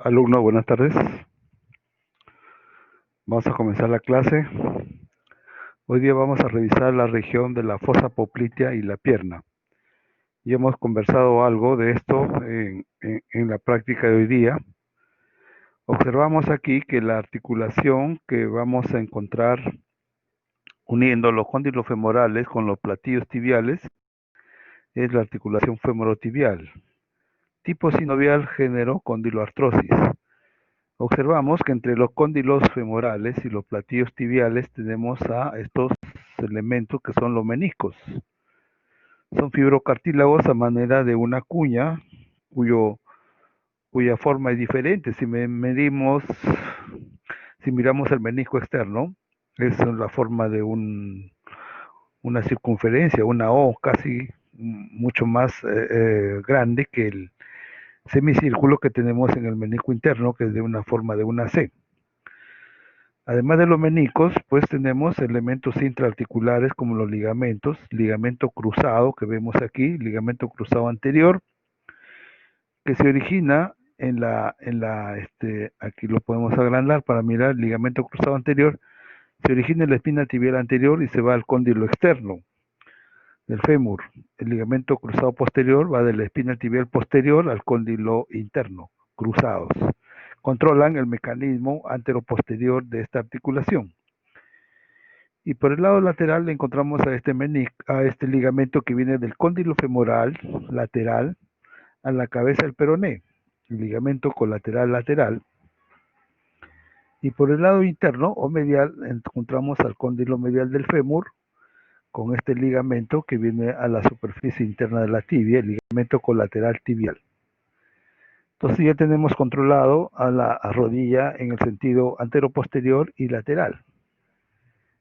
Alumno, buenas tardes. Vamos a comenzar la clase. Hoy día vamos a revisar la región de la fosa poplitea y la pierna. Ya hemos conversado algo de esto en la práctica de hoy día. Observamos aquí que la articulación que vamos a encontrar uniendo los cóndilos femorales con los platillos tibiales es la articulación femorotibial. Tipo sinovial, género condiloartrosis. Observamos que entre los cóndilos femorales y los platillos tibiales tenemos a estos elementos que son los meniscos. Son fibrocartílagos a manera de una cuña cuya forma es diferente. Si miramos el menisco externo, es la forma de una circunferencia, una O casi mucho más grande que el semicírculo que tenemos en el menisco interno, que es de una forma de una C. Además de los meniscos, pues tenemos elementos intraarticulares como los ligamentos, ligamento cruzado que vemos aquí, ligamento cruzado anterior, que se origina aquí lo podemos agrandar para mirar el ligamento cruzado anterior, se origina en la espina tibial anterior y se va al cóndilo externo del fémur. El ligamento cruzado posterior va de la espina tibial posterior al cóndilo interno, cruzados. Controlan el mecanismo anteroposterior de esta articulación. Y por el lado lateral le encontramos a este ligamento que viene del cóndilo femoral lateral a la cabeza del peroné, el ligamento colateral lateral. Y por el lado interno o medial encontramos al cóndilo medial del fémur con este ligamento que viene a la superficie interna de la tibia, el ligamento colateral tibial. Entonces ya tenemos controlado a la rodilla en el sentido anteroposterior y lateral.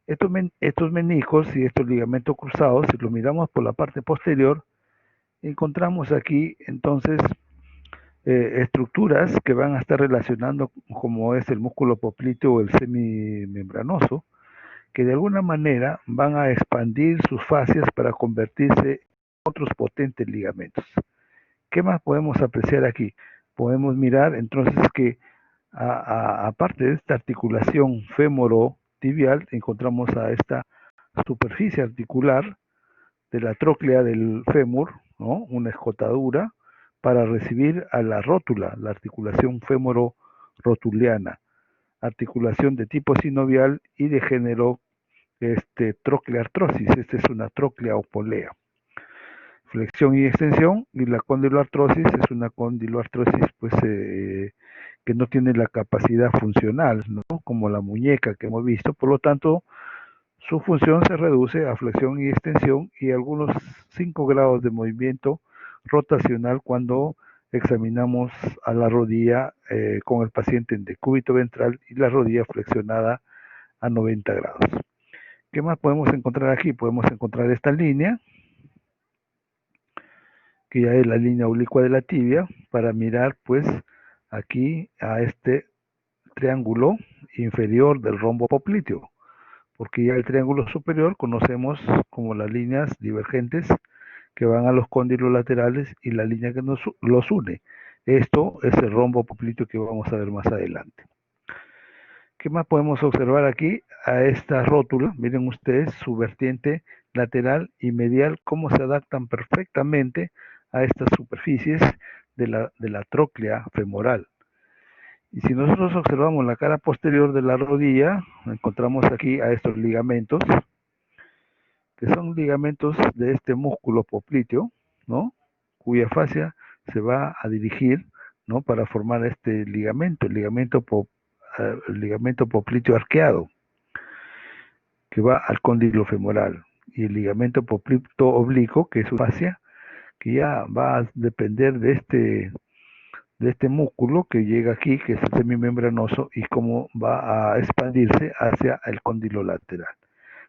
Estos meniscos y estos ligamentos cruzados, si lo miramos por la parte posterior, encontramos aquí entonces estructuras que van a estar relacionando como es el músculo popliteo o el semimembranoso, que de alguna manera van a expandir sus fascias para convertirse en otros potentes ligamentos. ¿Qué más podemos apreciar aquí? Podemos mirar entonces que aparte de esta articulación femorotibial, encontramos a esta superficie articular de la tróclea del fémur, ¿no? Una escotadura para recibir a la rótula, la articulación femoro-rotuliana, articulación de tipo sinovial y de género trocleartrosis. Esta es una tróclea o polea. Flexión y extensión, y la condiloartrosis es una condiloartrosis pues, que no tiene la capacidad funcional, ¿no? Como la muñeca que hemos visto, por lo tanto, su función se reduce a flexión y extensión y algunos 5 grados de movimiento rotacional cuando examinamos a la rodilla con el paciente en decúbito ventral y la rodilla flexionada a 90 grados. ¿Qué más podemos encontrar aquí? Podemos encontrar esta línea, que ya es la línea oblicua de la tibia, para mirar pues aquí a este triángulo inferior del rombo popliteo, porque ya el triángulo superior conocemos como las líneas divergentes que van a los cóndilos laterales y la línea que los une. Esto es el rombo popliteo que vamos a ver más adelante. ¿Qué más podemos observar aquí? A esta rótula, miren ustedes, su vertiente lateral y medial, cómo se adaptan perfectamente a estas superficies de la tróclea femoral. Y si nosotros observamos la cara posterior de la rodilla, encontramos aquí a estos ligamentos, que son ligamentos de este músculo popliteo, ¿no? Cuya fascia se va a dirigir, ¿no? Para formar este ligamento, el ligamento popliteo arqueado, que va al cóndilo femoral, y el ligamento popliteo oblicuo, que es su fascia, que ya va a depender de este músculo que llega aquí, que es el semimembranoso, y cómo va a expandirse hacia el cóndilo lateral.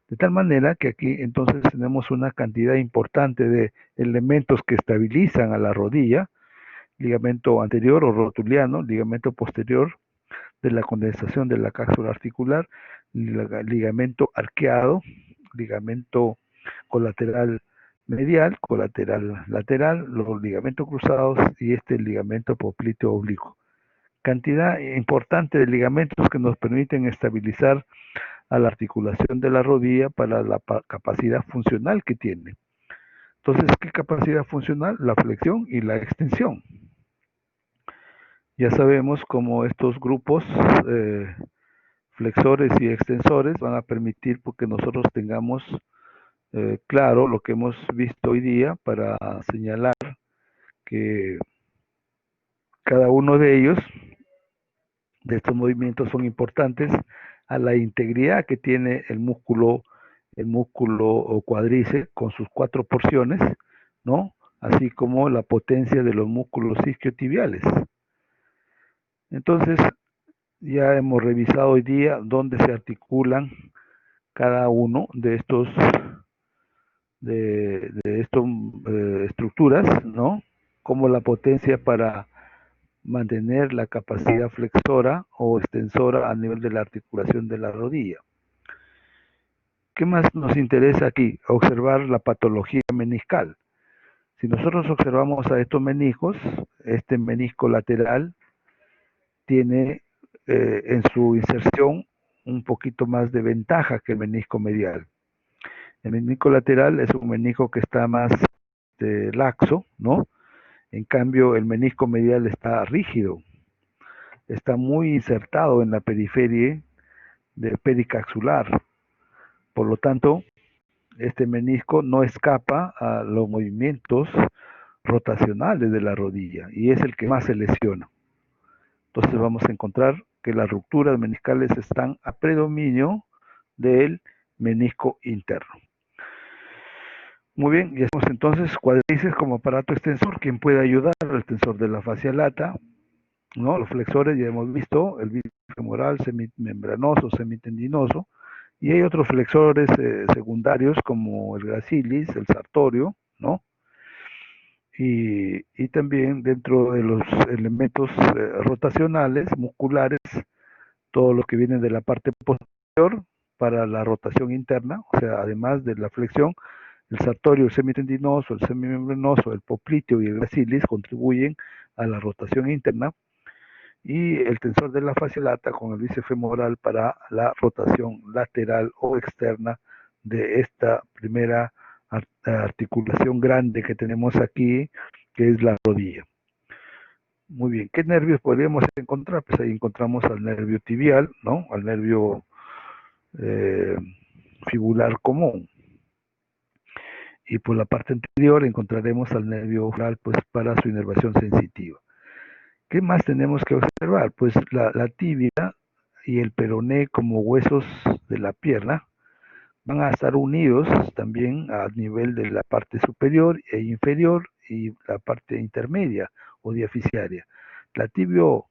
De tal manera que aquí entonces tenemos una cantidad importante de elementos que estabilizan a la rodilla, ligamento anterior o rotuliano, ligamento posterior de la condensación de la cápsula articular, ligamento arqueado, ligamento colateral medial, colateral lateral, los ligamentos cruzados y este ligamento popliteo oblicuo, cantidad importante de ligamentos que nos permiten estabilizar a la articulación de la rodilla para la capacidad funcional que tiene. Entonces, ¿qué capacidad funcional? La flexión y la extensión. Ya sabemos cómo estos grupos flexores y extensores van a permitir que nosotros tengamos claro lo que hemos visto hoy día para señalar que cada uno de ellos, de estos movimientos, son importantes a la integridad que tiene el músculo o cuádriceps con sus 4 porciones, ¿no? Así como la potencia de los músculos isquiotibiales. Entonces, ya hemos revisado hoy día dónde se articulan cada uno de estos estructuras, ¿no? Como la potencia para mantener la capacidad flexora o extensora a nivel de la articulación de la rodilla. ¿Qué más nos interesa aquí? Observar la patología meniscal. Si nosotros observamos a estos meniscos, este menisco lateral tiene en su inserción un poquito más de ventaja que el menisco medial. El menisco lateral es un menisco que está más laxo, ¿no? En cambio, el menisco medial está rígido, está muy insertado en la periferia pericaxular. Por lo tanto, este menisco no escapa a los movimientos rotacionales de la rodilla y es el que más se lesiona. Entonces vamos a encontrar que las rupturas meniscales están a predominio del menisco interno. Muy bien, y hacemos entonces cuádriceps como aparato extensor, quien puede ayudar al extensor de la fascia lata, ¿no? Los flexores ya hemos visto, el bíceps femoral, semimembranoso, semitendinoso, y hay otros flexores secundarios como el gracilis, el sartorio, ¿no? Y también dentro de los elementos rotacionales, musculares, todo lo que viene de la parte posterior para la rotación interna, o sea, además de la flexión, el sartorio, el semitendinoso, el semimembranoso, el popliteo y el gracilis contribuyen a la rotación interna y el tensor de la fascia lata con el bíceps femoral para la rotación lateral o externa de esta primera articulación grande que tenemos aquí, que es la rodilla. Muy bien, ¿qué nervios podríamos encontrar? Pues ahí encontramos al nervio tibial, ¿no? Al nervio fibular común. Y por la parte anterior encontraremos al nervio ocular, pues para su inervación sensitiva. ¿Qué más tenemos que observar? Pues la tibia y el peroné como huesos de la pierna van a estar unidos también a nivel de la parte superior e inferior y la parte intermedia o diaficiaria. La tibio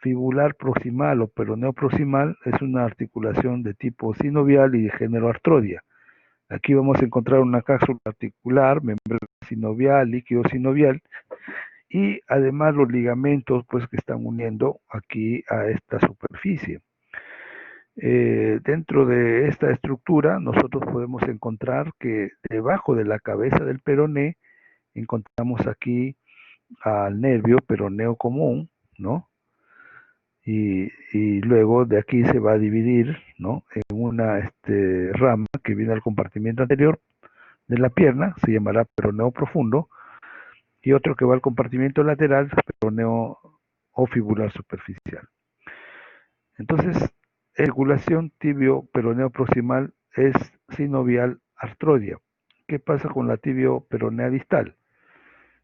fibular proximal o peroneo proximal es una articulación de tipo sinovial y de género artrodia. Aquí vamos a encontrar una cápsula articular, membrana sinovial, líquido sinovial, y además los ligamentos pues que están uniendo aquí a esta superficie. Dentro de esta estructura nosotros podemos encontrar que debajo de la cabeza del peroné encontramos aquí al nervio peroneo común, ¿no? Y luego de aquí se va a dividir, ¿no? En una rama que viene al compartimiento anterior de la pierna, se llamará peroneo profundo, y otro que va al compartimiento lateral, peroneo o fibular superficial. Entonces, articulación tibio-peroneo proximal es sinovial artrodia. ¿Qué pasa con la tibio-peronea distal?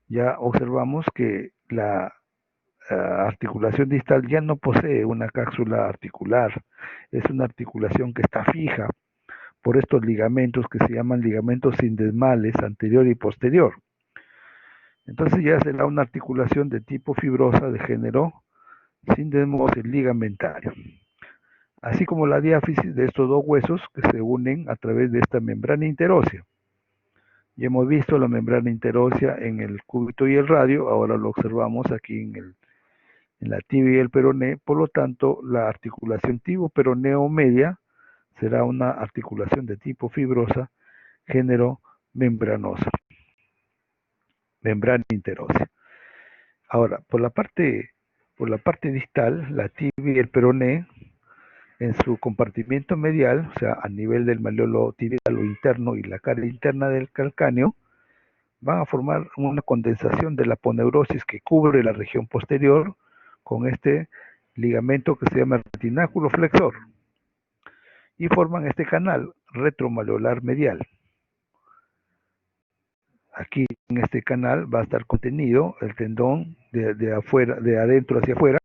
Ya observamos que la articulación distal ya no posee una cápsula articular, es una articulación que está fija por estos ligamentos que se llaman ligamentos sindesmales anterior y posterior. Entonces ya será una articulación de tipo fibrosa de género sindesmosis ligamentario, así como la diáfisis de estos dos huesos que se unen a través de esta membrana interósea. Ya hemos visto la membrana interósea en el cúbito y el radio, ahora lo observamos aquí en la tibia y el peroné, por lo tanto la articulación tibio-peroneo media será una articulación de tipo fibrosa, género membranosa, membrana interósea. Ahora, por la parte Por la parte distal, la tibia y el peroné, en su compartimiento medial, o sea, a nivel del malleolo tibial o interno y la cara interna del calcáneo, van a formar una condensación de la aponeurosis que cubre la región posterior con este ligamento que se llama retináculo flexor y forman este canal retromalleolar medial. Aquí en este canal va a estar contenido el tendón de afuera, de adentro hacia afuera.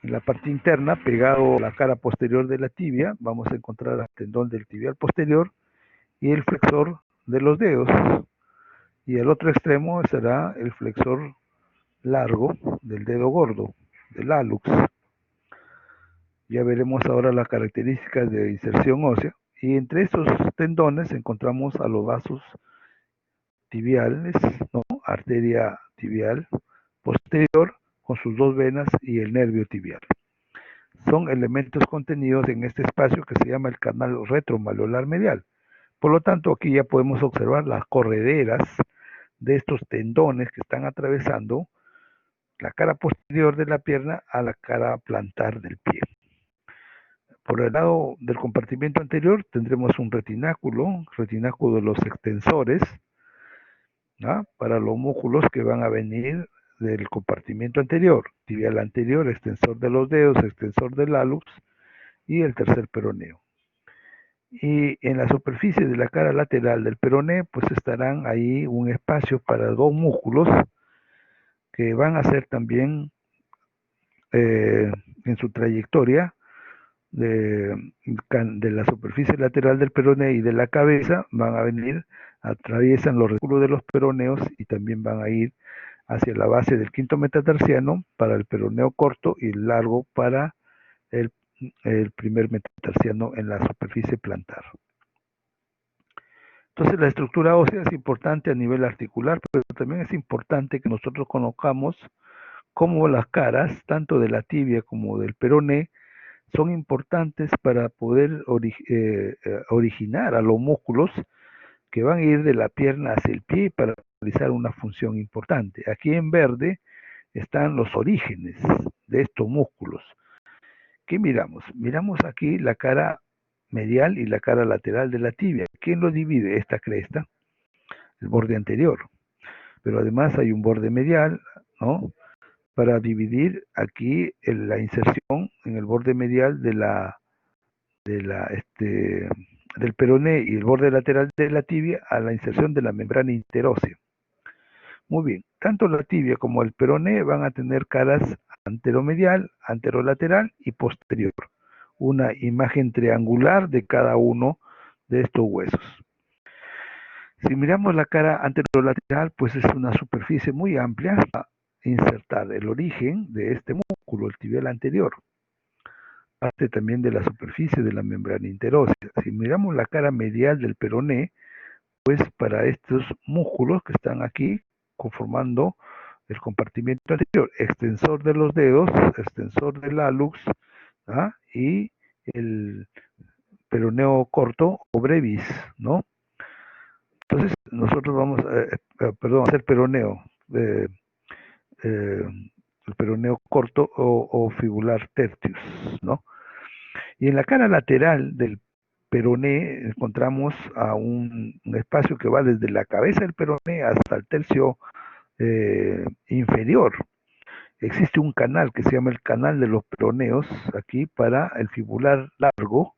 En la parte interna, pegado a la cara posterior de la tibia, vamos a encontrar el tendón del tibial posterior y el flexor de los dedos. Y el otro extremo será el flexor largo del dedo gordo, del hallux. Ya veremos ahora las características de inserción ósea. Y entre estos tendones encontramos a los vasos tibiales, ¿no? Arteria tibial posterior con sus dos venas y el nervio tibial. Son elementos contenidos en este espacio que se llama el canal retromalleolar medial. Por lo tanto, aquí ya podemos observar las correderas de estos tendones que están atravesando la cara posterior de la pierna a la cara plantar del pie. Por el lado del compartimiento anterior tendremos un retináculo de los extensores, ¿no? Para los músculos que van a venir del compartimiento anterior, tibial anterior, extensor de los dedos, extensor del hallux y el tercer peroneo. Y en la superficie de la cara lateral del peroné, pues estarán ahí un espacio para dos músculos que van a ser también en su trayectoria de la superficie lateral del peroné y de la cabeza, van a venir, atraviesan los recúbulos de los peroneos y también van a ir hacia la base del quinto metatarsiano para el peroneo corto y largo para el, el primer metatarsiano en la superficie plantar. Entonces la estructura ósea es importante a nivel articular, pero también es importante que nosotros conozcamos cómo las caras, tanto de la tibia como del peroné, son importantes para poder originar a los músculos que van a ir de la pierna hacia el pie para realizar una función importante. Aquí en verde están los orígenes de estos músculos. ¿Qué miramos? Miramos aquí la cara medial y la cara lateral de la tibia. ¿Quién lo divide? Esta cresta, el borde anterior. Pero además hay un borde medial, ¿no? Para dividir aquí la inserción en el borde medial del peroné y el borde lateral de la tibia a la inserción de la membrana interósea. Muy bien, tanto la tibia como el peroné van a tener caras anteromedial, anterolateral y posterior. Una imagen triangular de cada uno de estos huesos. Si miramos la cara anterolateral, pues es una superficie muy amplia para insertar el origen de este músculo, el tibial anterior. Parte también de la superficie de la membrana interósea. Si miramos la cara medial del peroné, pues para estos músculos que están aquí conformando el compartimiento anterior, extensor de los dedos, extensor del hallux, ¿ah? Y el peroneo corto o brevis, ¿no? Entonces nosotros vamos a hacer peroneo, el peroneo corto o fibular tertius, ¿no? Y en la cara lateral del peroné encontramos a un espacio que va desde la cabeza del peroné hasta el tercio inferior. Existe un canal que se llama el canal de los peroneos aquí para el fibular largo,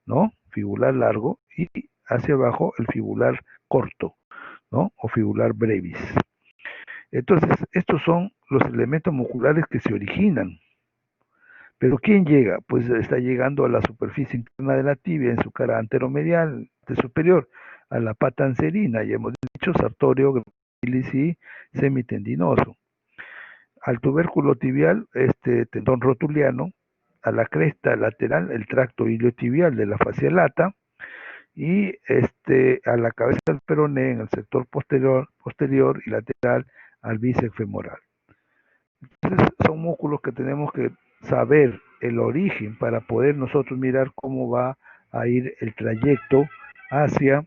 ¿no? Fibular largo y hacia abajo el fibular corto, ¿no? O fibular brevis. Entonces, estos son los elementos musculares que se originan. Pero ¿quién llega? Pues está llegando a la superficie interna de la tibia en su cara anteromedial superior, a la pata anserina, ya hemos dicho, sartorio, gracilis y semitendinoso. Al tubérculo tibial, este tendón rotuliano, a la cresta lateral, el tracto iliotibial de la fascia lata, y a la cabeza del peroné, en el sector posterior y lateral, al bíceps femoral. Entonces, son músculos que tenemos que saber el origen para poder nosotros mirar cómo va a ir el trayecto hacia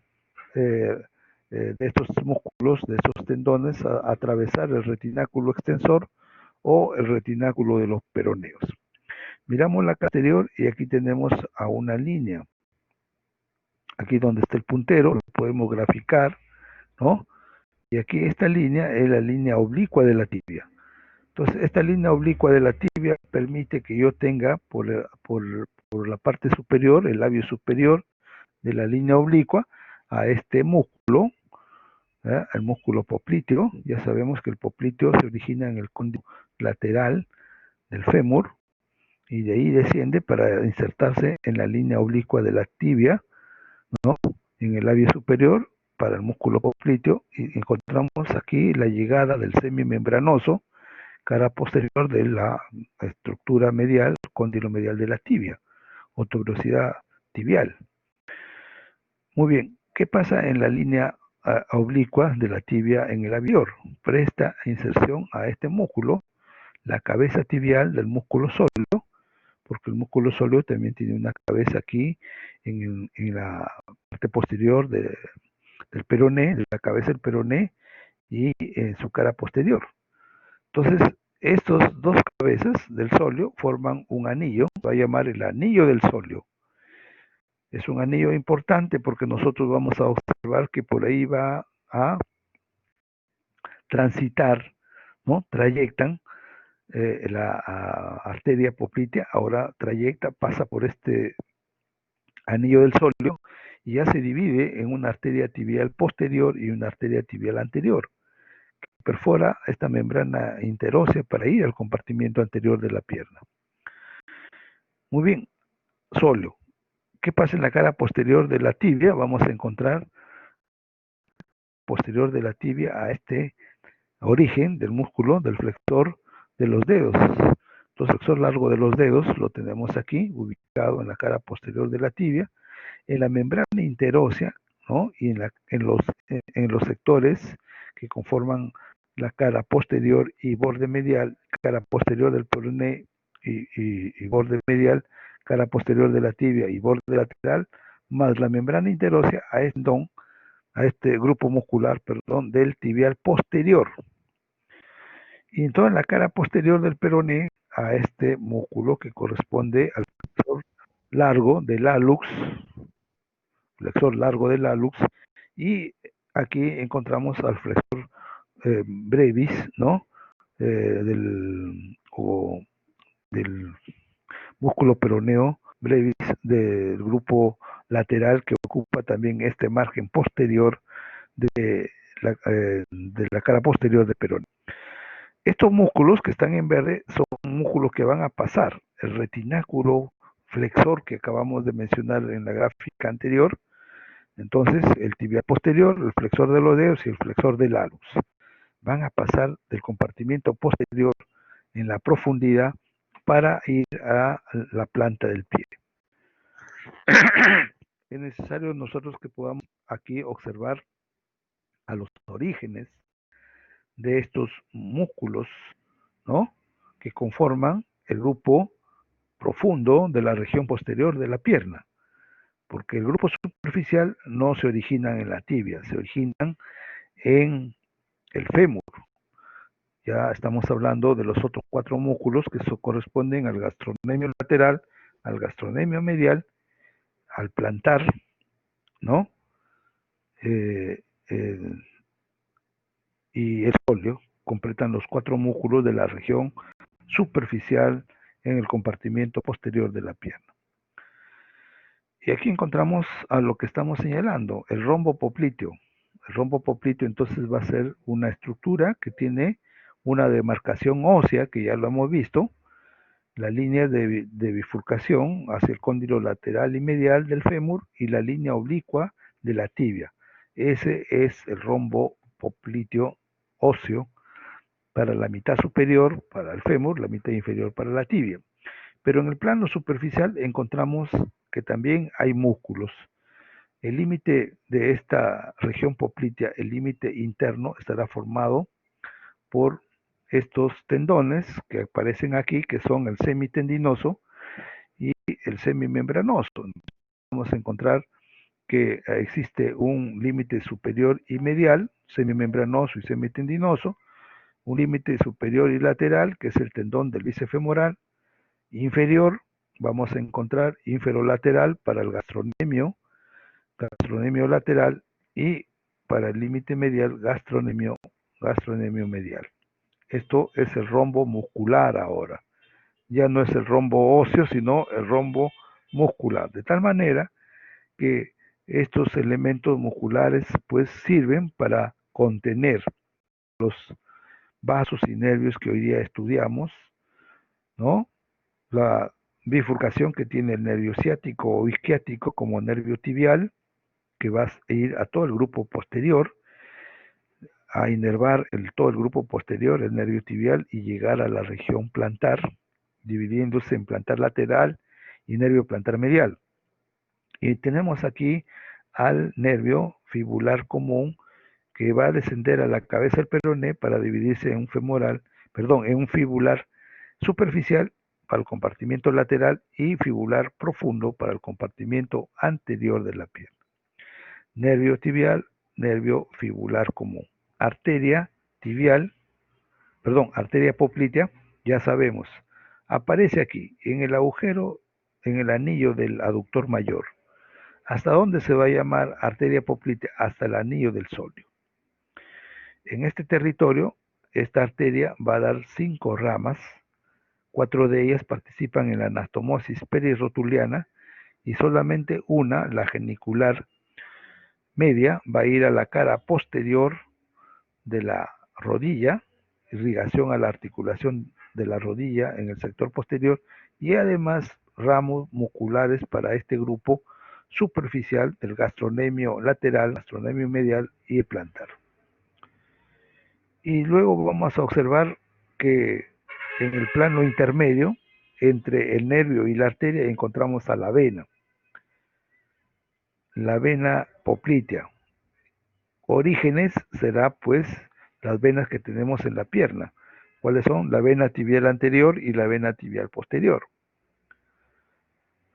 de estos músculos, de estos tendones, a atravesar el retináculo extensor o el retináculo de los peroneos. Miramos la cara anterior y aquí tenemos a una línea. Aquí donde está el puntero, lo podemos graficar, ¿no? Y aquí esta línea es la línea oblicua de la tibia. Entonces, esta línea oblicua de la tibia permite que yo tenga por la parte superior, el labio superior de la línea oblicua, a este músculo, el músculo popliteo. Ya sabemos que el popliteo se origina en el cóndilo lateral del fémur y de ahí desciende para insertarse en la línea oblicua de la tibia, ¿no? En el labio superior para el músculo popliteo, y encontramos aquí la llegada del semimembranoso, cara posterior de la estructura medial, cóndilo medial de la tibia, o tuberosidad tibial. Muy bien, ¿qué pasa en la línea oblicua de la tibia en el avior? Presta inserción a este músculo, la cabeza tibial del músculo sóleo, porque el músculo sóleo también tiene una cabeza aquí en la parte posterior del peroné, de la cabeza del peroné y en su cara posterior. Entonces, estos dos cabezas del sóleo forman un anillo, se va a llamar el anillo del sóleo. Es un anillo importante porque nosotros vamos a observar que por ahí va a transitar, ¿no? Trayectan la arteria poplitea, ahora trayecta, pasa por este anillo del sóleo y ya se divide en una arteria tibial posterior y una arteria tibial anterior. Perfora esta membrana interósea para ir al compartimiento anterior de la pierna. Muy bien, sóleo. ¿Qué pasa en la cara posterior de la tibia? Vamos a encontrar posterior de la tibia a este origen del músculo del flexor de los dedos. Entonces, el flexor largo de los dedos lo tenemos aquí, ubicado en la cara posterior de la tibia, en la membrana interósea, ¿no? Y en los sectores que conforman la cara posterior y borde medial, cara posterior del peroné y borde medial, cara posterior de la tibia y borde lateral, más la membrana interósea a este grupo muscular, perdón, del tibial posterior. Y entonces en la cara posterior del peroné a este músculo que corresponde al flexor largo del hallux, y aquí encontramos al flexor brevis, ¿no? Del músculo peroneo brevis del grupo lateral que ocupa también este margen posterior de la cara posterior del peroné. Estos músculos que están en verde son músculos que van a pasar el retináculo flexor que acabamos de mencionar en la gráfica anterior. Entonces, el tibial posterior, el flexor de los dedos y el flexor del hallux van a pasar del compartimiento posterior en la profundidad para ir a la planta del pie. Es necesario nosotros que podamos aquí observar a los orígenes de estos músculos, ¿no? Que conforman el grupo profundo de la región posterior de la pierna, porque el grupo superficial no se origina en la tibia, se originan en el fémur. Ya estamos hablando de los otros 4 músculos que corresponden al gastrocnemio lateral, al gastrocnemio medial, al plantar, ¿no? Y el sóleo completan los 4 músculos de la región superficial en el compartimiento posterior de la pierna. Y aquí encontramos a lo que estamos señalando, el rombo popliteo. El rombo popliteo entonces va a ser una estructura que tiene una demarcación ósea, que ya lo hemos visto, la línea de bifurcación hacia el cóndilo lateral y medial del fémur y la línea oblicua de la tibia. Ese es el rombo popliteo óseo para la mitad superior, para el fémur, la mitad inferior para la tibia. Pero en el plano superficial encontramos que también hay músculos. El límite de esta región poplitea, el límite interno, estará formado por estos tendones que aparecen aquí, que son el semitendinoso y el semimembranoso. Vamos a encontrar que existe un límite superior y medial, semimembranoso y semitendinoso, un límite superior y lateral, que es el tendón del bíceps femoral. Inferior, vamos a encontrar inferolateral para el gastrocnemio lateral, y para el límite medial, gastrocnemio medial. Esto es el rombo muscular ahora. Ya no es el rombo óseo, sino el rombo muscular. De tal manera que estos elementos musculares pues sirven para contener los vasos y nervios que hoy día estudiamos, ¿no? La bifurcación que tiene el nervio ciático o isquiático como nervio tibial, que va a ir a todo el grupo posterior, a inervar todo el grupo posterior, el nervio tibial, y llegar a la región plantar, dividiéndose en plantar lateral y nervio plantar medial. Y tenemos aquí al nervio fibular común, que va a descender a la cabeza del peroné para dividirse en un fibular superficial para el compartimiento lateral y fibular profundo para el compartimiento anterior de la pierna. Nervio tibial, nervio fibular común. Arteria tibial, arteria poplitea, ya sabemos, aparece aquí, en el agujero, en el anillo del aductor mayor. ¿Hasta dónde se va a llamar arteria poplitea? Hasta el anillo del sóleo. En este territorio, esta arteria va a dar 5 ramas, 4 de ellas participan en la anastomosis perirrotuliana y solamente una, la genicular media, va a ir a la cara posterior de la rodilla, irrigación a la articulación de la rodilla en el sector posterior, y además ramos musculares para este grupo superficial del gastrocnemio lateral, gastrocnemio medial y el plantar. Y luego vamos a observar que en el plano intermedio, entre el nervio y la arteria, encontramos a la vena poplitea. Orígenes será pues las venas que tenemos en la pierna. ¿Cuáles son? La vena tibial anterior y la vena tibial posterior.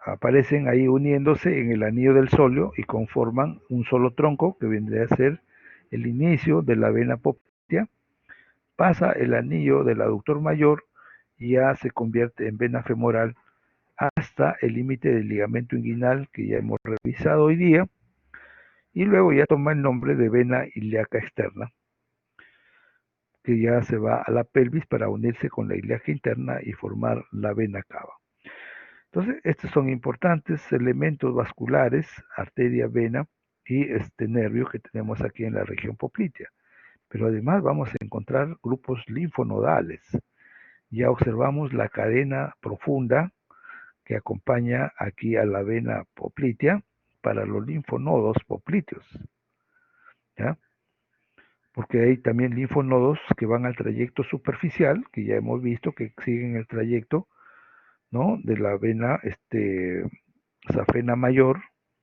Aparecen ahí uniéndose en el anillo del sóleo y conforman un solo tronco que vendría a ser el inicio de la vena poplitea. Pasa el anillo del aductor mayor y ya se convierte en vena femoral hasta el límite del ligamento inguinal que ya hemos revisado hoy día, y luego ya toma el nombre de vena ilíaca externa, que ya se va a la pelvis para unirse con la ilíaca interna y formar la vena cava. Entonces, estos son importantes elementos vasculares, arteria, vena y este nervio que tenemos aquí en la región poplitea. Pero además vamos a encontrar grupos linfonodales. Ya observamos la cadena profunda que acompaña aquí a la vena poplitea para los linfonodos popliteos, ¿ya? Porque hay también linfonodos que van al trayecto superficial, que ya hemos visto que siguen el trayecto, ¿no?, de la vena safena mayor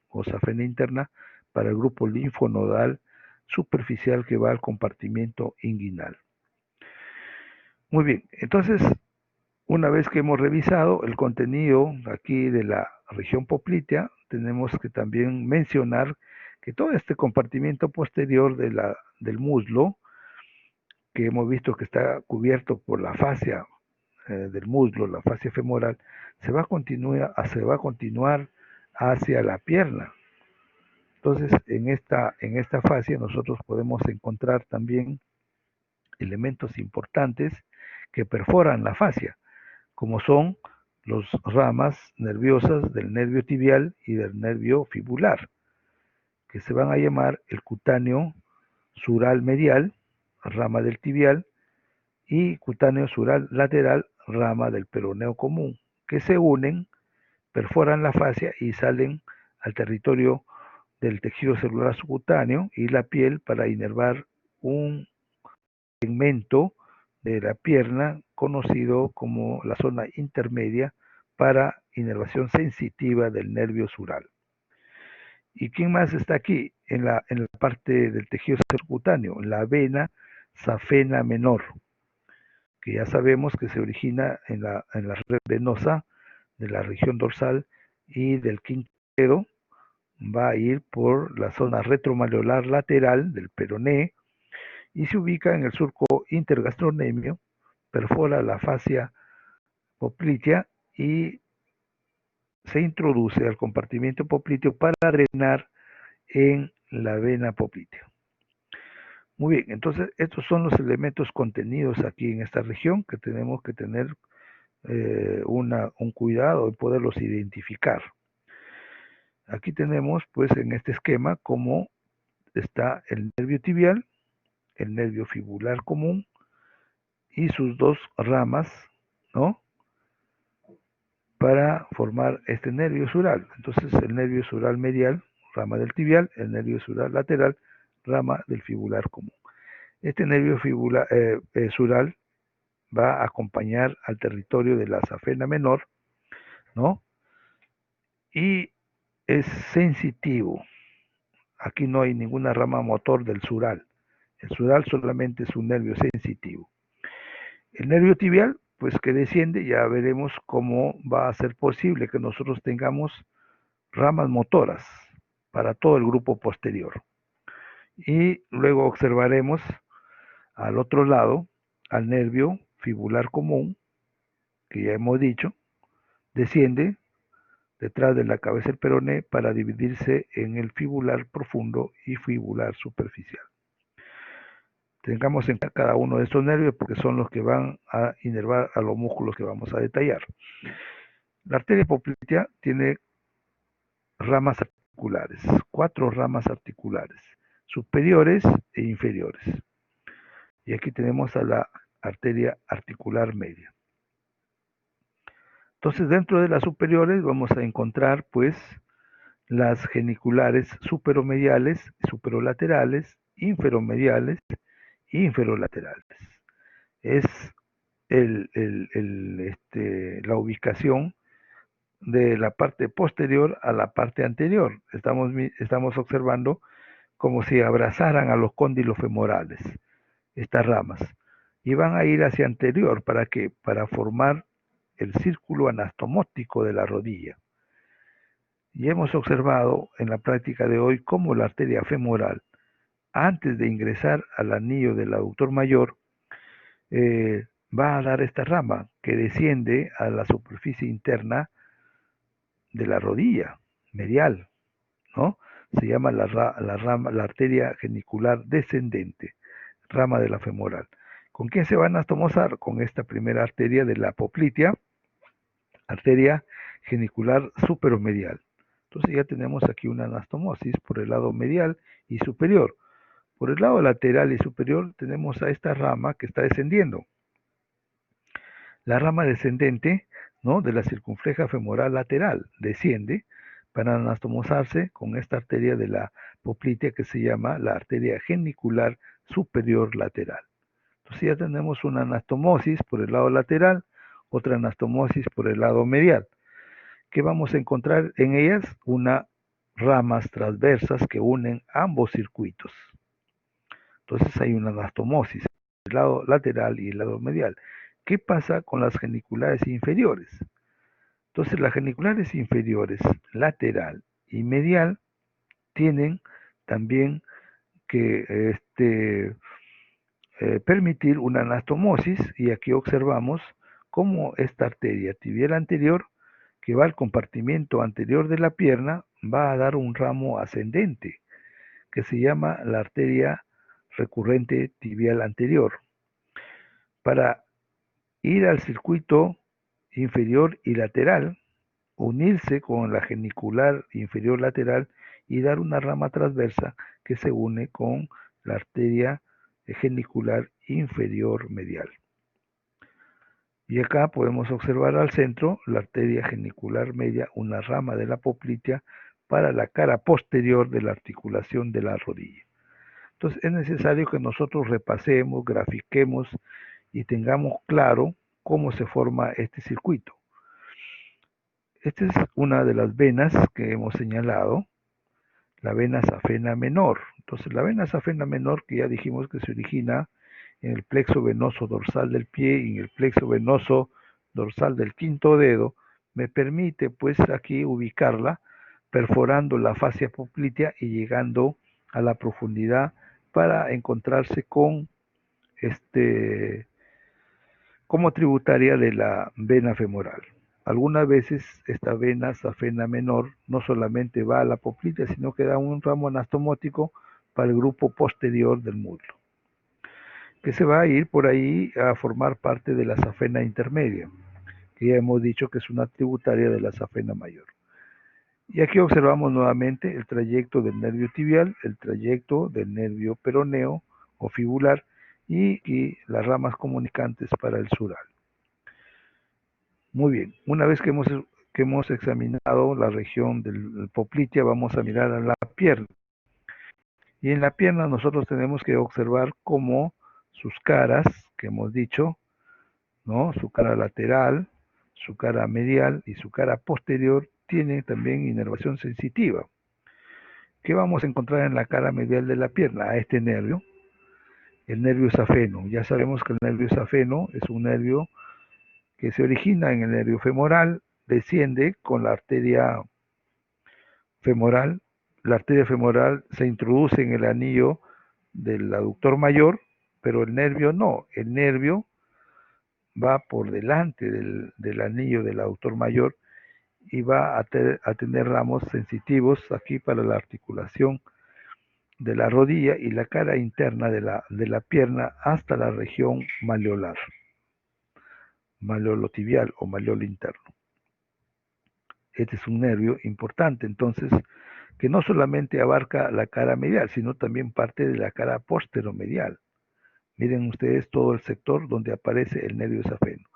o safena interna para el grupo linfonodal superficial que va al compartimiento inguinal. Muy bien, entonces, una vez que hemos revisado el contenido aquí de la región poplitea, tenemos que también mencionar que todo este compartimiento posterior del muslo, que hemos visto que está cubierto por la fascia del muslo, la fascia femoral, se va a continuar hacia la pierna. Entonces, en esta fascia nosotros podemos encontrar también elementos importantes que perforan la fascia, como son las ramas nerviosas del nervio tibial y del nervio fibular, que se van a llamar el cutáneo sural medial, rama del tibial, y cutáneo sural lateral, rama del peroneo común, que se unen, perforan la fascia y salen al territorio del tejido celular subcutáneo y la piel para inervar un segmento de la pierna conocido como la zona intermedia para inervación sensitiva del nervio sural. ¿Y quién más está aquí en la parte del tejido subcutáneo? La vena safena menor, que ya sabemos que se origina en la red venosa de la región dorsal y del quinto dedo, va a ir por la zona retromaleolar lateral del peroné y se ubica en el surco intergastrocnemio, perfora la fascia poplitea y se introduce al compartimiento popliteo para drenar en la vena poplitea. Muy bien, entonces estos son los elementos contenidos aquí en esta región que tenemos que tener un cuidado de poderlos identificar. Aquí tenemos pues en este esquema cómo está el nervio tibial, el nervio fibular común y sus dos ramas, ¿no? Para formar este nervio sural. Entonces el nervio sural medial, rama del tibial, el nervio sural lateral, rama del fibular común. Este nervio sural va a acompañar al territorio de la safena menor, ¿no? Y es sensitivo. Aquí no hay ninguna rama motor del sural. El sural solamente es un nervio sensitivo. El nervio tibial, pues que desciende, ya veremos cómo va a ser posible que nosotros tengamos ramas motoras para todo el grupo posterior. Y luego observaremos al otro lado al nervio fibular común, que ya hemos dicho, desciende detrás de la cabeza del peroné para dividirse en el fibular profundo y fibular superficial. Tengamos en cuenta cada uno de estos nervios porque son los que van a inervar a los músculos que vamos a detallar. La arteria poplitea tiene ramas articulares, 4 ramas articulares, superiores e inferiores. Y aquí tenemos a la arteria articular media. Entonces, dentro de las superiores vamos a encontrar, pues, las geniculares superomediales, superolaterales, inferomediales e inferolaterales. Es la ubicación de la parte posterior a la parte anterior. Estamos observando como si abrazaran a los cóndilos femorales, estas ramas, y van a ir hacia anterior, ¿para qué? Para formar el círculo anastomótico de la rodilla. Y hemos observado en la práctica de hoy cómo la arteria femoral, antes de ingresar al anillo del aductor mayor, va a dar esta rama que desciende a la superficie interna de la rodilla medial, ¿no? Se llama la arteria genicular descendente, rama de la femoral. ¿Con quién se va a anastomosar? Con esta primera arteria de la poplitea, arteria genicular superomedial. Entonces ya tenemos aquí una anastomosis por el lado medial y superior. Por el lado lateral y superior tenemos a esta rama que está descendiendo. La rama descendente, ¿no?, de la circunfleja femoral lateral desciende para anastomosarse con esta arteria de la poplitea que se llama la arteria genicular superior lateral. Entonces ya tenemos una anastomosis por el lado lateral, otra anastomosis por el lado medial. ¿Qué vamos a encontrar en ellas? Unas ramas transversas que unen ambos circuitos. Entonces hay una anastomosis, el lado lateral y el lado medial. ¿Qué pasa con las geniculares inferiores? Entonces las geniculares inferiores, lateral y medial, tienen también que permitir una anastomosis, y aquí observamos cómo esta arteria tibial anterior, que va al compartimiento anterior de la pierna, va a dar un ramo ascendente, que se llama la arteria recurrente tibial anterior, para ir al circuito inferior y lateral, unirse con la genicular inferior lateral y dar una rama transversa que se une con la arteria genicular inferior medial. Y acá podemos observar al centro la arteria genicular media, una rama de la poplitea para la cara posterior de la articulación de la rodilla. Entonces es necesario que nosotros repasemos, grafiquemos y tengamos claro cómo se forma este circuito. Esta es una de las venas que hemos señalado, la vena safena menor. Entonces la vena safena menor, que ya dijimos que se origina en el plexo venoso dorsal del pie y en el plexo venoso dorsal del quinto dedo, me permite pues aquí ubicarla perforando la fascia poplitea y llegando a la profundidad para encontrarse con como tributaria de la vena femoral. Algunas veces esta vena safena menor no solamente va a la popltea, sino que da un ramo anastomótico para el grupo posterior del muslo, que se va a ir por ahí a formar parte de la safena intermedia, que ya hemos dicho que es una tributaria de la safena mayor. Y aquí observamos nuevamente el trayecto del nervio tibial, el trayecto del nervio peroneo o fibular y las ramas comunicantes para el sural. Muy bien, una vez que hemos examinado la región del poplitea, vamos a mirar a la pierna. Y en la pierna nosotros tenemos que observar cómo sus caras, que hemos dicho, ¿no? Su cara lateral, su cara medial y su cara posterior tienen también inervación sensitiva. ¿Qué vamos a encontrar en la cara medial de la pierna? A este nervio, el nervio safeno. Ya sabemos que el nervio safeno es un nervio que se origina en el nervio femoral, desciende con la arteria femoral. La arteria femoral se introduce en el anillo del aductor mayor, pero el nervio no. El nervio va por delante del anillo del aductor mayor y va a tener ramos sensitivos aquí para la articulación de la rodilla y la cara interna de la pierna hasta la región maleolar, maleolo tibial o maleolo interno. Este es un nervio importante, entonces, que no solamente abarca la cara medial, sino también parte de la cara posteromedial. Miren ustedes todo el sector donde aparece el nervio safeno.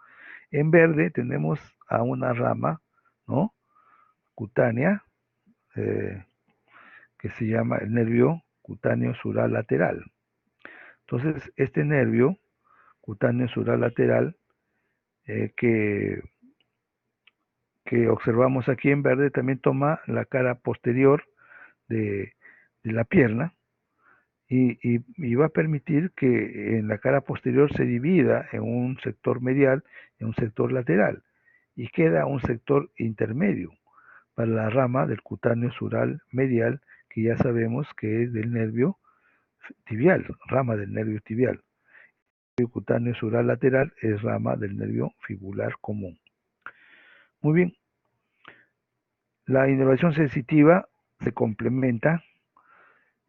En verde tenemos a una rama, ¿no? Cutánea, que se llama el nervio cutáneo sural lateral. Entonces, este nervio cutáneo sural lateral que observamos aquí en verde también toma la cara posterior de la pierna y va a permitir que en la cara posterior se divida en un sector medial y un sector lateral y queda un sector intermedio para la rama del cutáneo sural medial, que ya sabemos que es del nervio tibial, rama del nervio tibial. El nervio cutáneo sural lateral es rama del nervio fibular común. Muy bien, la inervación sensitiva se complementa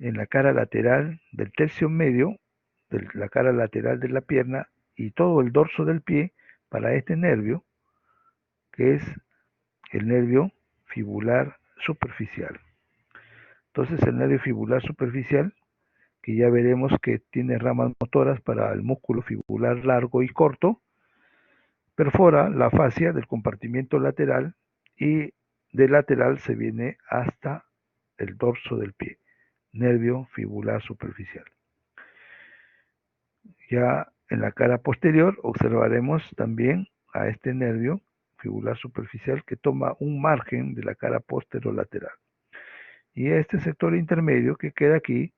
en la cara lateral del tercio medio, de la cara lateral de la pierna y todo el dorso del pie para este nervio, que es el nervio fibular superficial. Entonces el nervio fibular superficial, que ya veremos que tiene ramas motoras para el músculo fibular largo y corto, perfora la fascia del compartimiento lateral y de lateral se viene hasta el dorso del pie, nervio fibular superficial. Ya en la cara posterior observaremos también a este nervio fibular superficial que toma un margen de la cara posterolateral. Y este sector intermedio que queda aquí,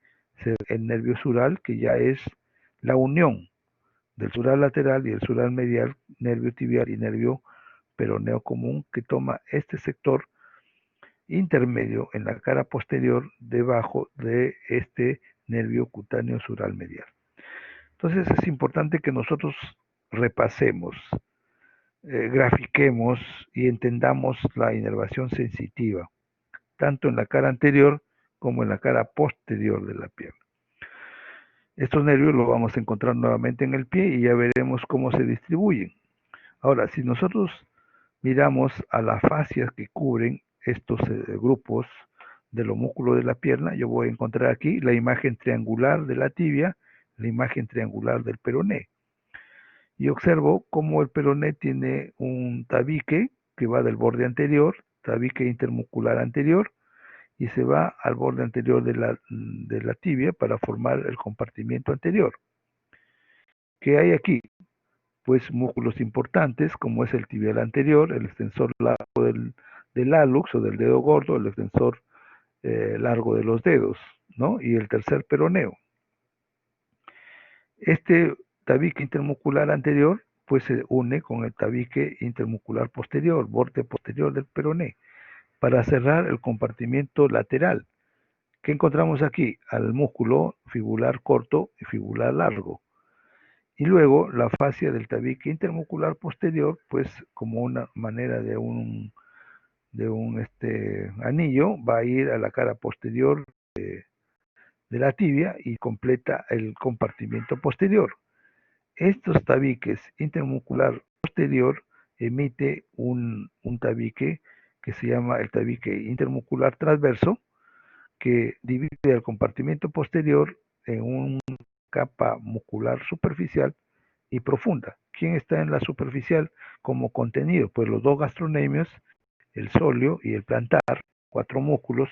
el nervio sural, que ya es la unión del sural lateral y el sural medial, nervio tibial y nervio peroneo común, que toma este sector intermedio en la cara posterior debajo de este nervio cutáneo sural medial. Entonces es importante que nosotros repasemos, grafiquemos y entendamos la inervación sensitiva, tanto en la cara anterior como en la cara posterior de la pierna. Estos nervios los vamos a encontrar nuevamente en el pie y ya veremos cómo se distribuyen. Ahora, si nosotros miramos a las fascias que cubren estos grupos de los músculos de la pierna, yo voy a encontrar aquí la imagen triangular de la tibia, la imagen triangular del peroné. Y observo cómo el peroné tiene un tabique que va del borde anterior, tabique intermuscular anterior, y se va al borde anterior de la tibia para formar el compartimiento anterior. ¿Qué hay aquí? Pues músculos importantes como es el tibial anterior, el extensor largo del hallux o del dedo gordo, el extensor largo de los dedos, ¿no? Y el tercer peroneo. Este tabique intermuscular anterior pues se une con el tabique intermuscular posterior, borde posterior del peroné, para cerrar el compartimiento lateral, ¿Qué encontramos aquí? Al músculo fibular corto y fibular largo. Y luego la fascia del tabique intermuscular posterior, pues como una manera de un anillo, va a ir a la cara posterior de la tibia y completa el compartimiento posterior. Estos tabiques intermuscular posterior emite un tabique que se llama el tabique intermuscular transverso, que divide el compartimiento posterior en una capa muscular superficial y profunda. ¿Quién está en la superficial como contenido? Pues los dos gastronemios, el sóleo y el plantar, 4 músculos.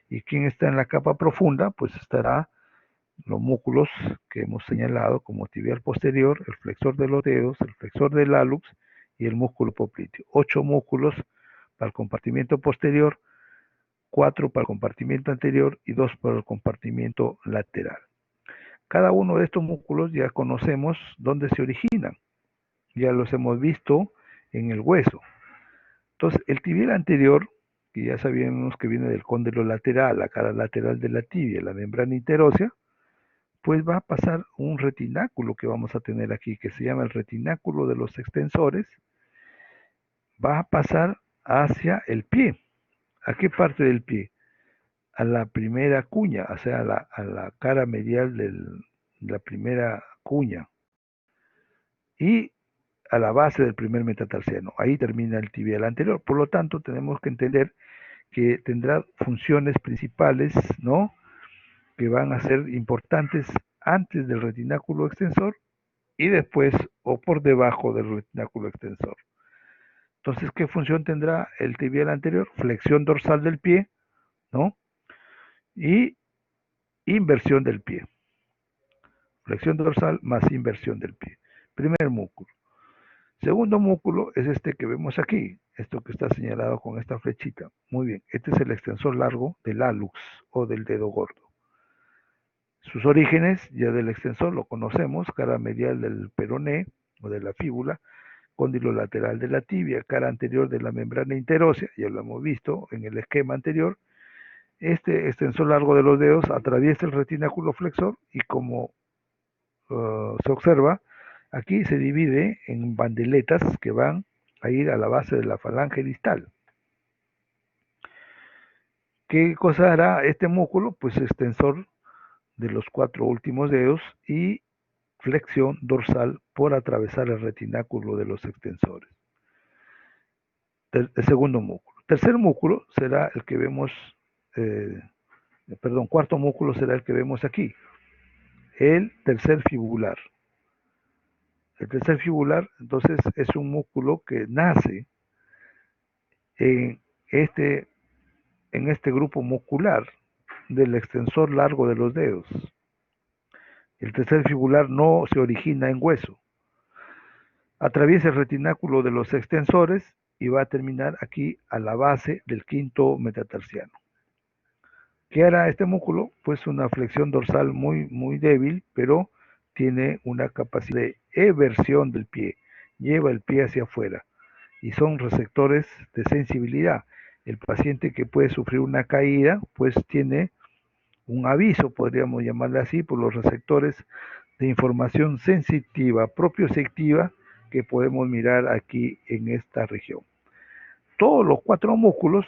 ¿Y quién está en la capa profunda? Pues estará los músculos que hemos señalado como tibial posterior, el flexor de los dedos, el flexor del hallux y el músculo popliteo. 8 músculos para el compartimiento posterior, 4 para el compartimiento anterior y 2 para el compartimiento lateral. Cada uno de estos músculos ya conocemos dónde se originan, ya los hemos visto en el hueso. Entonces, el tibial anterior, que ya sabíamos que viene del cóndilo lateral, la cara lateral de la tibia, la membrana interósea, pues va a pasar un retináculo que vamos a tener aquí, que se llama el retináculo de los extensores, va a pasar hacia el pie. ¿A qué parte del pie? A la primera cuña, o sea, a la cara medial de la primera cuña y a la base del primer metatarsiano. Ahí termina el tibial anterior. Por lo tanto, tenemos que entender que tendrá funciones principales, ¿no? Que van a ser importantes antes del retináculo extensor y después o por debajo del retináculo extensor. Entonces, ¿qué función tendrá el tibial anterior? Flexión dorsal del pie, ¿no? Y inversión del pie. Flexión dorsal más inversión del pie. Primer músculo. Segundo músculo es este que vemos aquí, esto que está señalado con esta flechita. Muy bien, este es el extensor largo del hallux o del dedo gordo. Sus orígenes, ya del extensor lo conocemos, cara medial del peroné o de la fíbula, cóndilo lateral de la tibia, cara anterior de la membrana interósea, ya lo hemos visto en el esquema anterior. Este extensor largo de los dedos atraviesa el retináculo flexor y como se observa, aquí se divide en bandeletas que van a ir a la base de la falange distal. ¿Qué cosa hará este músculo? Pues extensor de los 4 últimos dedos y flexión dorsal por atravesar el retináculo de los extensores. El segundo músculo. Tercer músculo será el que vemos, cuarto músculo será el que vemos aquí, el tercer fibular. El tercer fibular, entonces, es un músculo que nace en este, en este grupo muscular del extensor largo de los dedos. El tercer fibular no se origina en hueso. Atraviesa el retináculo de los extensores y va a terminar aquí a la base del quinto metatarsiano. ¿Qué hará este músculo? Pues una flexión dorsal muy débil, pero tiene una capacidad de eversión del pie. Lleva el pie hacia afuera y son receptores de sensibilidad. El paciente que puede sufrir una caída, pues tiene un aviso, podríamos llamarle así, por los receptores de información sensitiva, propioceptiva, que podemos mirar aquí en esta región. Todos los 4 músculos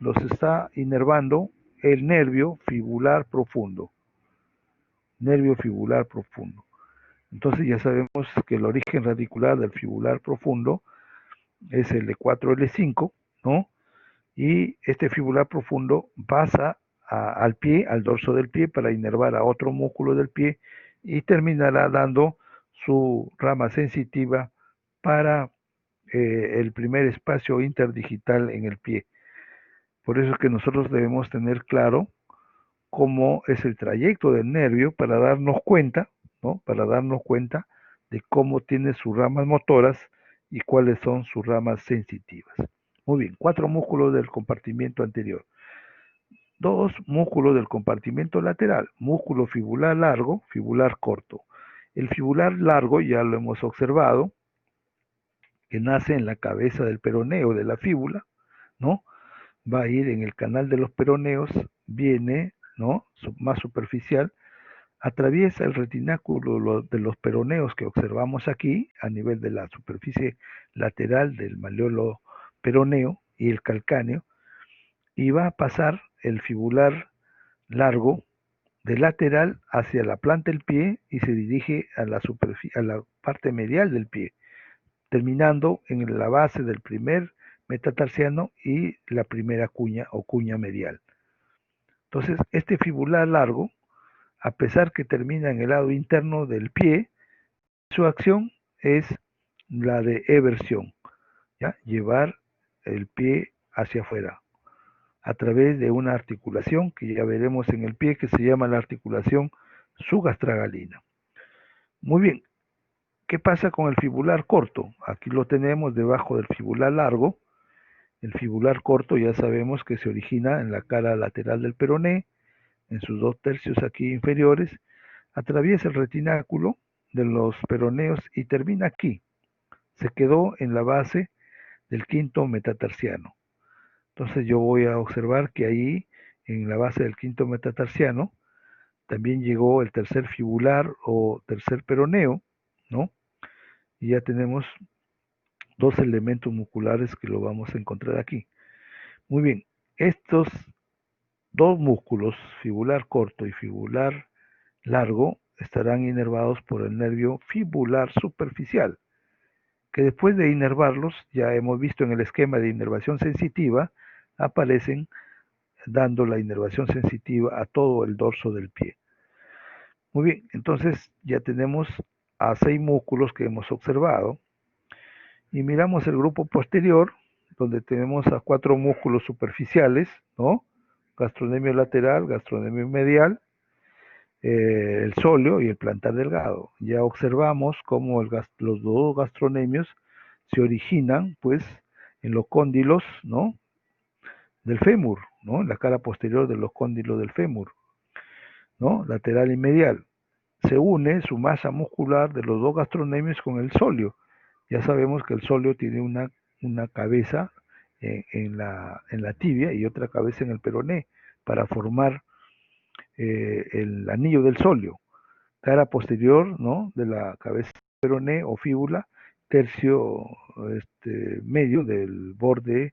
los está inervando el nervio fibular profundo. Nervio fibular profundo. Entonces ya sabemos que el origen radicular del fibular profundo es el L4-L5, ¿no? Y este fibular profundo pasa al pie, al dorso del pie, para inervar a otro músculo del pie y terminará dando su rama sensitiva para el primer espacio interdigital en el pie. Por eso es que nosotros debemos tener claro cómo es el trayecto del nervio para darnos cuenta, ¿no? Para darnos cuenta de cómo tiene sus ramas motoras y cuáles son sus ramas sensitivas. Muy bien, 4 músculos del compartimiento anterior. 2 músculos del compartimiento lateral, músculo fibular largo, fibular corto. El fibular largo ya lo hemos observado, que nace en la cabeza del peroneo de la fíbula, ¿no? Va a ir en el canal de los peroneos, viene ¿no? Más superficial, atraviesa el retináculo de los peroneos que observamos aquí a nivel de la superficie lateral del malleolo peroneo y el calcáneo, y va a pasar el fibular largo de lateral hacia la planta del pie y se dirige a a la parte medial del pie, terminando en la base del primer metatarsiano y la primera cuña o cuña medial. Entonces, este fibular largo, a pesar que termina en el lado interno del pie, su acción es la de eversión, ¿ya? Llevar el pie hacia afuera a través de una articulación que ya veremos en el pie, que se llama la articulación subastragalina. Muy bien, ¿qué pasa con el fibular corto? Aquí lo tenemos debajo del fibular largo. El fibular corto ya sabemos que se origina en la cara lateral del peroné, en sus 2/3 aquí inferiores, atraviesa el retináculo de los peroneos y termina aquí. Se quedó en la base del quinto metatarsiano. Entonces yo voy a observar que ahí, en la base del quinto metatarsiano, también llegó el tercer fibular o tercer peroneo, ¿no? Y ya tenemos dos elementos musculares que lo vamos a encontrar aquí. Muy bien, estos dos músculos, fibular corto y fibular largo, estarán inervados por el nervio fibular superficial, que después de inervarlos, ya hemos visto en el esquema de inervación sensitiva, aparecen dando la inervación sensitiva a todo el dorso del pie. Muy bien, entonces ya tenemos a 6 músculos que hemos observado y miramos el grupo posterior, donde tenemos a 4 músculos superficiales, ¿no? Gastrocnemio lateral, gastrocnemio medial, el sóleo y el plantar delgado. Ya observamos cómo los dos gastronemios se originan, pues, en los cóndilos, ¿no? Del fémur, ¿no? En la cara posterior de los cóndilos del fémur, ¿no? Lateral y medial. Se une su masa muscular de los dos gastronemios con el sóleo. Ya sabemos que el sóleo tiene una cabeza en la tibia y otra cabeza en el peroné para formar el anillo del sóleo. Cara posterior, ¿no? De la cabeza peroné o fíbula, tercio medio del borde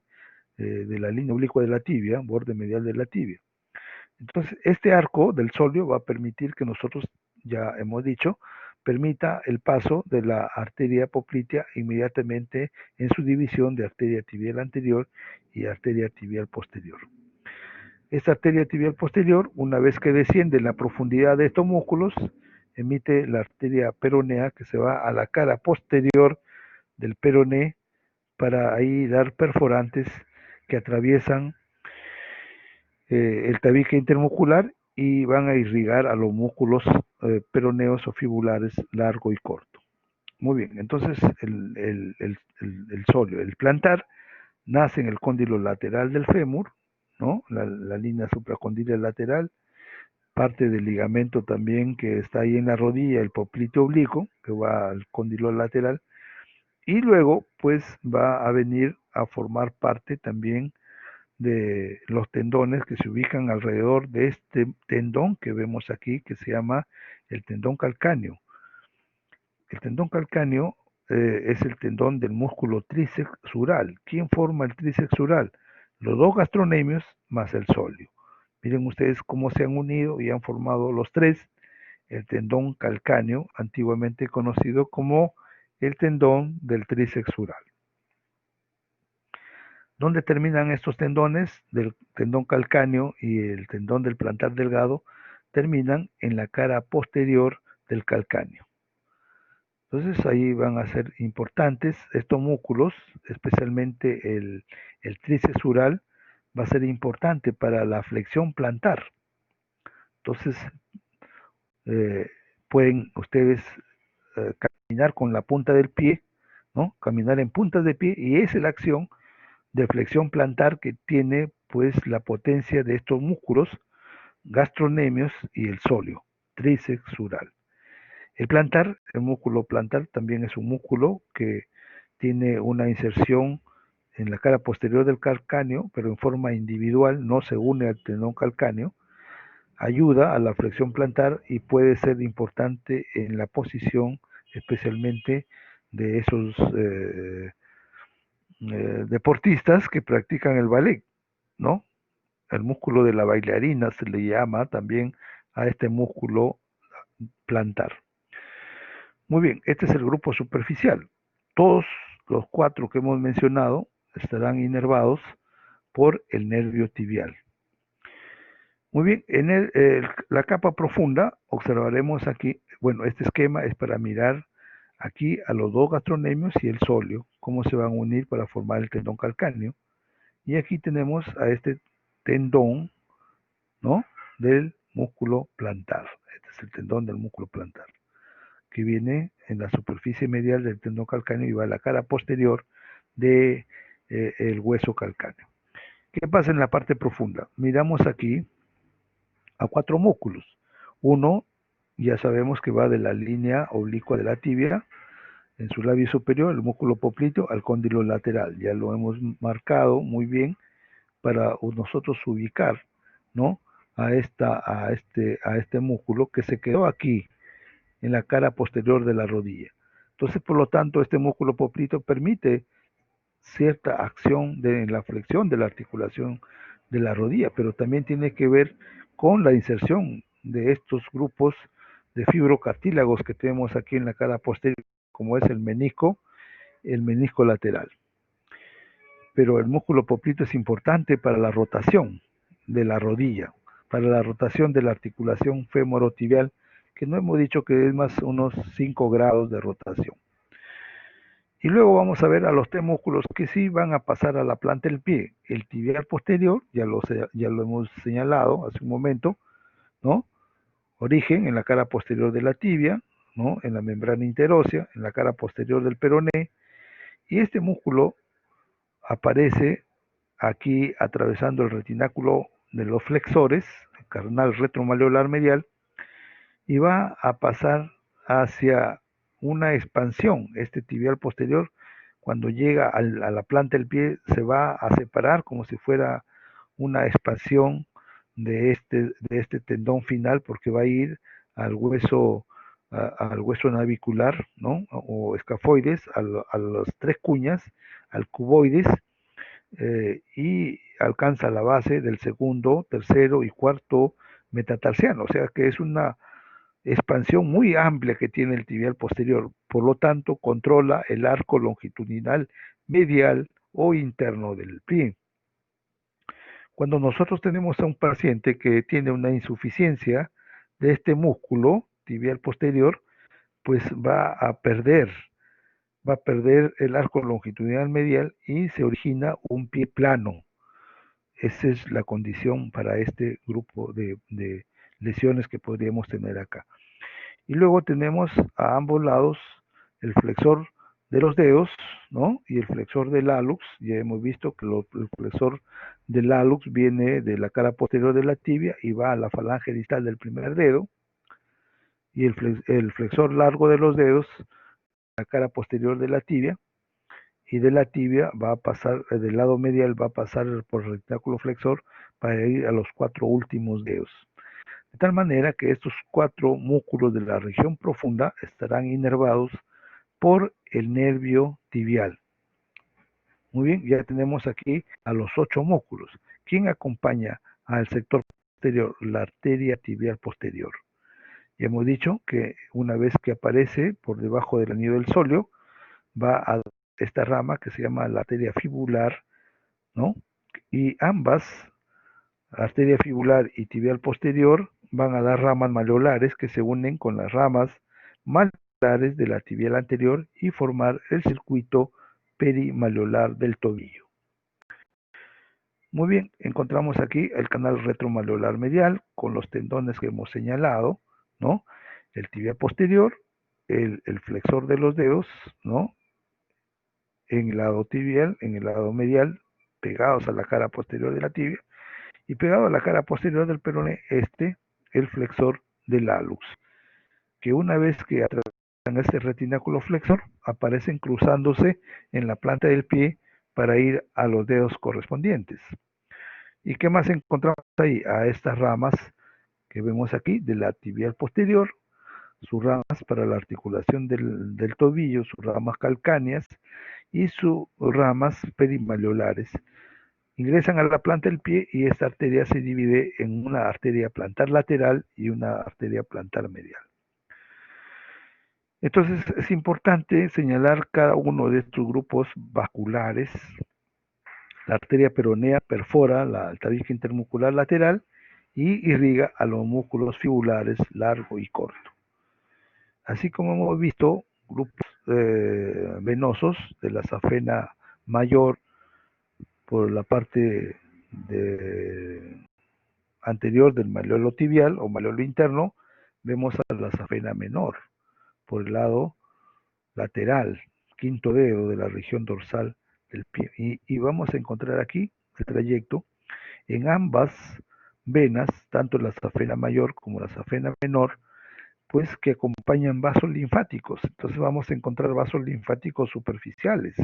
de la línea oblicua de la tibia, borde medial de la tibia. Entonces, este arco del sóleo va a permitir que nosotros, ya hemos dicho, permita el paso de la arteria poplitea inmediatamente en su división de arteria tibial anterior y arteria tibial posterior. Esta arteria tibial posterior, una vez que desciende en la profundidad de estos músculos, emite la arteria peronea que se va a la cara posterior del peroné para ahí dar perforantes que atraviesan el tabique intermuscular y van a irrigar a los músculos peroneos o fibulares largo y corto. Muy bien, entonces el sóleo, el plantar, nace en el cóndilo lateral del fémur, ¿no? La línea supracondilia lateral, parte del ligamento también que está ahí en la rodilla, el popliteo oblicuo, que va al cóndilo lateral, y luego pues va a venir a formar parte también de los tendones que se ubican alrededor de este tendón que vemos aquí, que se llama el tendón calcáneo. El tendón calcáneo es el tendón del músculo tríceps sural. ¿Quién forma el tríceps sural? Los dos gastronemios más el sóleo. Miren ustedes cómo se han unido y han formado los tres el tendón calcáneo, antiguamente conocido como el tendón del tríceps sural. ¿Dónde terminan estos tendones del tendón calcáneo y el tendón del plantar delgado? Terminan en la cara posterior del calcáneo. Entonces ahí van a ser importantes estos músculos, especialmente el tríceps sural, va a ser importante para la flexión plantar. Entonces pueden ustedes caminar con la punta del pie, ¿no? Caminar en puntas de pie y esa es la acción de flexión plantar que tiene pues la potencia de estos músculos gastronemios y el sóleo, tríceps sural. El plantar, el músculo plantar también es un músculo que tiene una inserción en la cara posterior del calcáneo, pero en forma individual, no se une al tendón calcáneo. ayuda a la flexión plantar y puede ser importante en la posición, especialmente de esos deportistas que practican el ballet, ¿no? El músculo de la bailarina se le llama también a este músculo plantar. Muy bien, este es el grupo superficial. Todos los cuatro que hemos mencionado estarán inervados por el nervio tibial. Muy bien, en la capa profunda observaremos aquí, bueno, este esquema es para mirar aquí a los dos gastronemios y el sóleo, cómo se van a unir para formar el tendón calcáneo. Y aquí tenemos a este tendón, ¿no? Del músculo plantar. Este es el tendón del músculo plantar, que viene en la superficie medial del tendón calcáneo y va a la cara posterior de el hueso calcáneo. ¿Qué pasa en la parte profunda? Miramos aquí a cuatro músculos. Uno, ya sabemos que va de la línea oblicua de la tibia, en su labio superior, el músculo popliteo, al cóndilo lateral. Ya lo hemos marcado muy bien para nosotros ubicar, ¿no? A este músculo que se quedó aquí, en la cara posterior de la rodilla. Entonces, por lo tanto, este músculo popliteo permite cierta acción de la flexión de la articulación de la rodilla, pero también tiene que ver con la inserción de estos grupos de fibrocartílagos que tenemos aquí en la cara posterior, como es el menisco lateral. Pero el músculo popliteo es importante para la rotación de la rodilla, para la rotación de la articulación femorotibial, que no hemos dicho que es más unos 5 grados de rotación. Y luego vamos a ver a los tres músculos que sí van a pasar a la planta del pie. El tibial posterior, ya lo hemos señalado hace un momento, ¿no? Origen en la cara posterior de la tibia, ¿no? En la membrana interósea, en la cara posterior del peroné. Y este músculo aparece aquí atravesando el retináculo de los flexores, el canal retromaleolar medial, y va a pasar hacia una expansión. Este tibial posterior, cuando llega a la planta del pie, se va a separar como si fuera una expansión de este tendón final, porque va a ir al hueso navicular, ¿no? O escafoides, a las tres cuñas, al cuboides, y alcanza la base del segundo, tercero y cuarto metatarsiano. O sea que es una expansión muy amplia que tiene el tibial posterior, por lo tanto controla el arco longitudinal medial o interno del pie. Cuando nosotros tenemos a un paciente que tiene una insuficiencia de este músculo tibial posterior, pues va a perder el arco longitudinal medial y se origina un pie plano. Esa es la condición para este grupo de lesiones que podríamos tener acá. Y luego tenemos a ambos lados el flexor de los dedos, ¿no? Y el flexor del hallux. Ya hemos visto que el flexor del hallux viene de la cara posterior de la tibia y va a la falange distal del primer dedo. Y el flexor largo de los dedos, la cara posterior de la tibia. Y de la tibia va a pasar, del lado medial va a pasar por el retináculo flexor para ir a los cuatro últimos dedos. De tal manera que estos cuatro músculos de la región profunda estarán inervados por el nervio tibial. Muy bien, ya tenemos aquí a los 8 músculos. ¿Quién acompaña al sector posterior? La arteria tibial posterior. Ya hemos dicho que una vez que aparece por debajo del anillo del sóleo, va a esta rama que se llama la arteria fibular, ¿no? Y ambas, arteria fibular y tibial posterior, van a dar ramas malleolares que se unen con las ramas malleolares de la tibial anterior y formar el circuito perimalleolar del tobillo. Muy bien, encontramos aquí el canal retromalleolar medial con los tendones que hemos señalado, ¿no? El tibial posterior, el flexor de los dedos, ¿no? En el lado tibial, en el lado medial, pegados a la cara posterior de la tibia, y pegado a la cara posterior del peroné, el flexor del hallux, que una vez que atraviesan este retináculo flexor, aparecen cruzándose en la planta del pie para ir a los dedos correspondientes. ¿Y qué más encontramos ahí? A estas ramas que vemos aquí, de la tibial posterior, sus ramas para la articulación del tobillo, sus ramas calcáneas y sus ramas perimalleolares. Ingresan a la planta del pie y esta arteria se divide en una arteria plantar lateral y una arteria plantar medial. Entonces es importante señalar cada uno de estos grupos vasculares. La arteria peronea perfora la tabique intermuscular lateral y irriga a los músculos fibulares largo y corto. Así como hemos visto, grupos venosos de la safena mayor por la parte anterior del malleolo tibial o malleolo interno, vemos a la safena menor por el lado lateral, quinto dedo de la región dorsal del pie. Y vamos a encontrar aquí el trayecto en ambas venas, tanto la safena mayor como la safena menor, pues que acompañan vasos linfáticos. Entonces vamos a encontrar vasos linfáticos superficiales.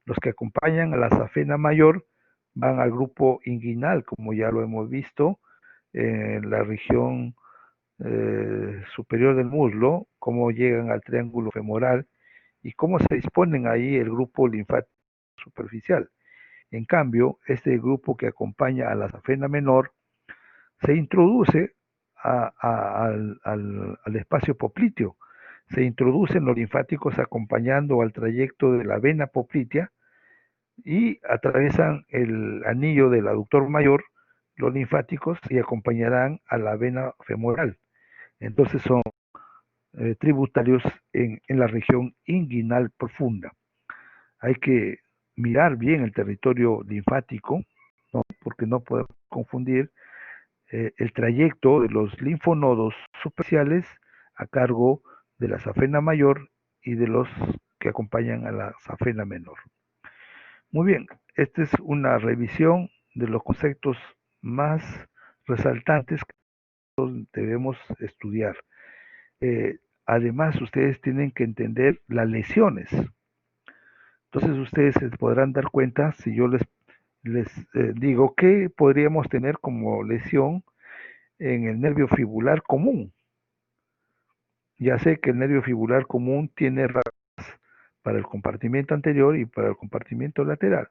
Los que acompañan a la safena mayor van al grupo inguinal, como ya lo hemos visto, en la región superior del muslo, cómo llegan al triángulo femoral y cómo se disponen ahí el grupo linfático superficial. En cambio, este grupo que acompaña a la safena menor se introduce al espacio popliteo, se introducen los linfáticos acompañando al trayecto de la vena poplitea y atraviesan el anillo del aductor mayor, los linfáticos, y acompañarán a la vena femoral. Entonces son tributarios en la región inguinal profunda. Hay que mirar bien el territorio linfático, ¿no? Porque no podemos confundir el trayecto de los linfonodos superficiales a cargo de la safena mayor y de los que acompañan a la safena menor. Muy bien, esta es una revisión de los conceptos más resaltantes que debemos estudiar. Además, ustedes tienen que entender las lesiones. Entonces, ustedes se podrán dar cuenta si yo les digo que podríamos tener como lesión en el nervio fibular común. Ya sé que el nervio fibular común tiene ramas para el compartimiento anterior y para el compartimiento lateral.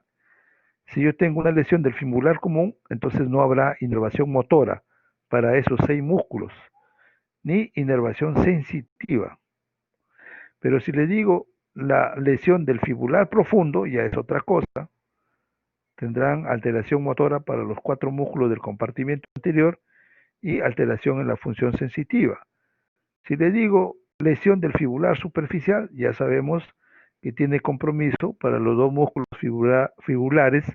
Si yo tengo una lesión del fibular común, entonces no habrá inervación motora para esos 6 músculos, ni inervación sensitiva. Pero si le digo la lesión del fibular profundo, ya es otra cosa. Tendrán alteración motora para los 4 músculos del compartimiento anterior y alteración en la función sensitiva. Si le digo lesión del fibular superficial, ya sabemos que tiene compromiso para los 2 músculos fibulares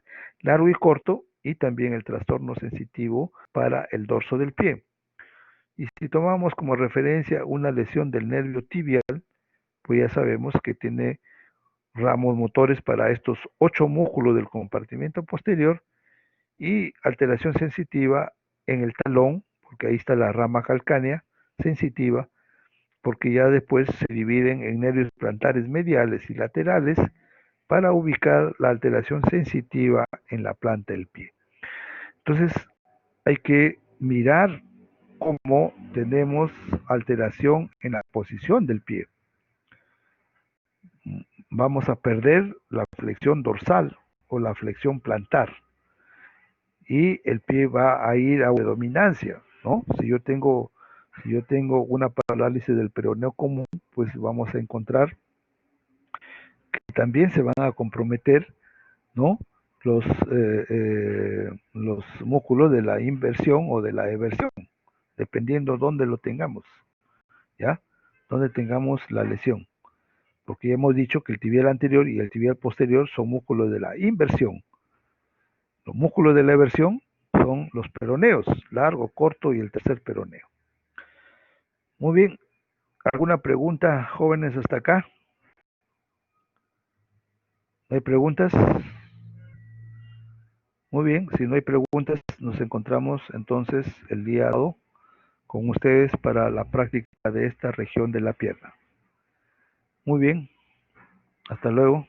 largo y corto y también el trastorno sensitivo para el dorso del pie. Y si tomamos como referencia una lesión del nervio tibial, pues ya sabemos que tiene ramos motores para estos 8 músculos del compartimiento posterior y alteración sensitiva en el talón, porque ahí está la rama calcánea sensitiva, porque ya después se dividen en nervios plantares mediales y laterales para ubicar la alteración sensitiva en la planta del pie. Entonces hay que mirar cómo tenemos alteración en la posición del pie. Vamos a perder la flexión dorsal o la flexión plantar y el pie va a ir a dominancia, ¿no? Si yo tengo una parálisis del peroneo común, pues vamos a encontrar que también se van a comprometer, ¿no? Los músculos de la inversión o de la eversión, dependiendo dónde lo tengamos, ¿ya? Donde tengamos la lesión. Porque ya hemos dicho que el tibial anterior y el tibial posterior son músculos de la inversión. Los músculos de la eversión son los peroneos, largo, corto y el tercer peroneo. Muy bien, ¿alguna pregunta, jóvenes, hasta acá? ¿No hay preguntas? Muy bien, si no hay preguntas, nos encontramos entonces el día con ustedes para la práctica de esta región de la pierna. Muy bien, hasta luego.